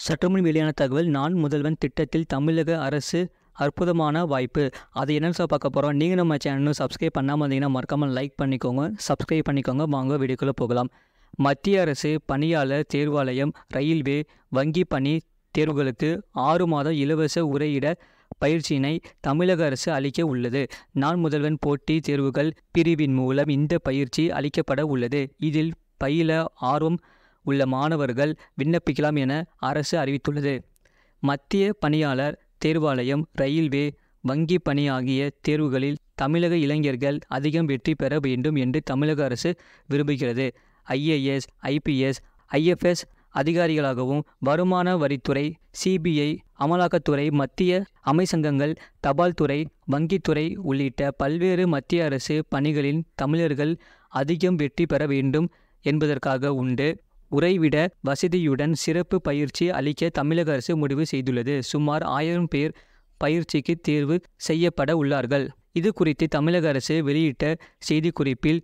சற்றுமுன் வெளியான தகவல், நான் முதல்வன் திட்டத்தில் தமிழக அரசு அற்புதமான வாய்ப்பு. அதை என்னன்னு பார்க்க போகிறோம். நீங்கள் நம்ம சேனலும் சப்ஸ்கிரைப் பண்ணாமல் இருந்தீங்கன்னா மறக்காமல் லைக் பண்ணிக்கோங்க, சப்ஸ்கிரைப் பண்ணிக்கோங்க. வாங்க வீடியோக்குள்ளே போகலாம். மத்திய அரசு பணியாளர் தேர்வாலயம் ரயில்வே வங்கி பணி தேர்வுகளுக்கு 6 மாத இலவச உரையிட பயிற்சியினை தமிழக அரசு அளிக்க உள்ளது. நான் முதல்வன் போட்டி தேர்வுகள் பிரிவின் மூலம் இந்த பயிற்சி அளிக்கப்பட உள்ளது. இதில் பயில ஆர்வம் உள்ள மாணவர்கள் விண்ணப்பிக்கலாம் என அரசு அறிவித்துள்ளது. மத்திய பணியாளர் தேர்வாலயம் ரயில்வே வங்கி பணி ஆகிய தேர்வுகளில் தமிழக இளைஞர்கள் அதிகம் வெற்றி பெற வேண்டும் என்று தமிழக அரசு விரும்புகிறது. IAS, IPS, IFS அதிகாரிகளாகவும் வருமான வரித்துறை, CBI, அமலாக்கத்துறை, மத்திய அமைச்சகங்கள், தபால் துறை, வங்கித்துறை உள்ளிட்ட பல்வேறு மத்திய அரசு பணிகளில் தமிழர்கள் அதிகம் வெற்றி பெற வேண்டும் என்பதற்காக உண்டு உறைவிட வசதியுடன் சிறப்பு பயிற்சி அளிக்க தமிழக அரசு முடிவு செய்துள்ளது. சுமார் 1000 பேர் பயிற்சிக்கு தேர்வு செய்யப்பட உள்ளார்கள். இது குறித்து தமிழக அரசு வெளியிட்ட செய்திக்குறிப்பில்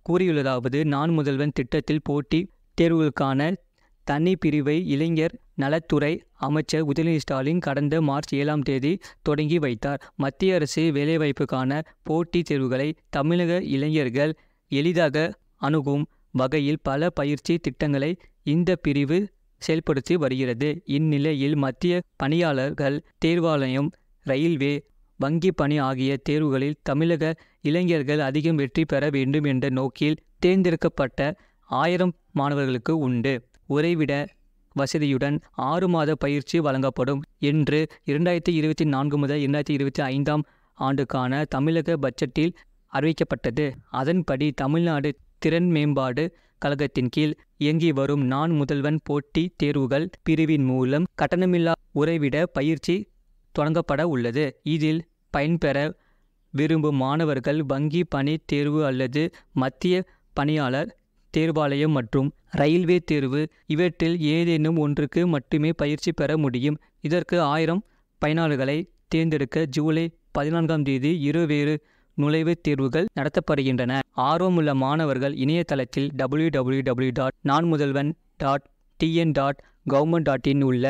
கூறியுள்ளதாவது, நான் முதல்வன் திட்டத்தில் போட்டி தேர்வுகளுக்கான தனி பிரிவை இளைஞர் நலத்துறை அமைச்சர் உதயநிதி ஸ்டாலின் கடந்த மார்ச் 7ஆம் தேதி தொடங்கி வைத்தார். மத்திய அரசு வேலைவாய்ப்புக்கான போட்டித் தேர்வுகளை தமிழக இளைஞர்கள் எளிதாக அணுகும் வகையில் பல பயிற்சி திட்டங்களை இந்த பிரிவு செயல்படுத்தி வருகிறது. இந்நிலையில் மத்திய பணியாளர்கள் தேர்வாலயம் ரயில்வே வங்கி பணி ஆகிய தேர்வுகளில் தமிழக இளைஞர்கள் அதிகம் வெற்றி பெற வேண்டும் என்ற நோக்கில் தேர்ந்தெடுக்கப்பட்ட 1000 மாணவர்களுக்கு உண்டு உறைவிட வசதியுடன் 6 மாத பயிற்சி வழங்கப்படும் என்று 2024 முதல் 2025ஆம் ஆண்டுக்கான தமிழக பட்ஜெட்டில் அறிவிக்கப்பட்டது. அதன்படி தமிழ்நாடு திறன் மேம்பாடு கழகத்தின் கீழ் இயங்கி வரும் நான் முதல்வன் போட்டி தேர்வுகள் பிரிவின் மூலம் கட்டணமில்லா உறைவிட பயிற்சி தொடங்கப்பட உள்ளது. இதில் பயன்பெற விரும்பும் மாணவர்கள் வங்கி பணி தேர்வு அல்லது மத்திய பணியாளர் தேர்வாலயம் மற்றும் ரயில்வே தேர்வு இவற்றில் ஏதேனும் ஒன்றுக்கு மட்டுமே பயிற்சி பெற முடியும். இதற்கு 1000 பயனாளர்களை தேர்ந்தெடுக்க ஜூலை 14ஆம் தேதி இருவேறு நுழைவுத் தேர்வுகள் நடத்தப்படுகின்றன. ஆர்வமுள்ள மாணவர்கள் இணையதளத்தில் www.nanmudhalvan.tn.government.in உள்ள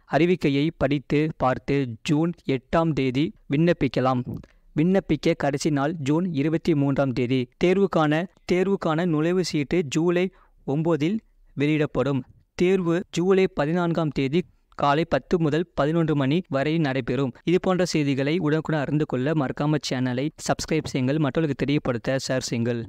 அறிவிக்கையை படித்து பார்த்து ஜூன் 8ஆம் தேதி விண்ணப்பிக்கலாம். விண்ணப்பிக்க கடைசி நாள் ஜூன் 23ஆம் தேதி. தேர்வுக்கான நுழைவு சீட்டு ஜூலை 9இல் வெளியிடப்படும். தேர்வு ஜூலை 14ஆம் தேதி காலை 10 முதல் 11 மணி வரை நடைபெறும். இது போன்ற செய்திகளை உடனுக்குடன் அறிந்து கொள்ள மறக்காம சேனலை சப்ஸ்கிரைப் செய்யுங்கள், மற்றவர்களுக்கு தெரியப்படுத்த ஷேர் செய்யுங்கள்.